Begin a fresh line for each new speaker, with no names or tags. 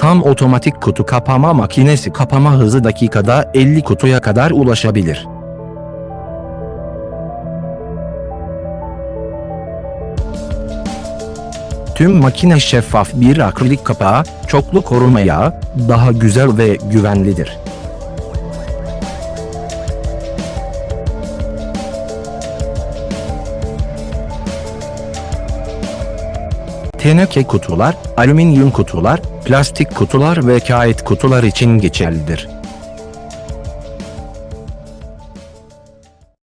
Tam otomatik kutu kapama makinesi kapama hızı dakikada 50 kutuya kadar ulaşabilir. Tüm makine şeffaf bir akrilik kapağı, çoklu korumaya daha güzel ve güvenlidir. Teneke kutular, alüminyum kutular, plastik kutular ve kağıt kutular için geçerlidir.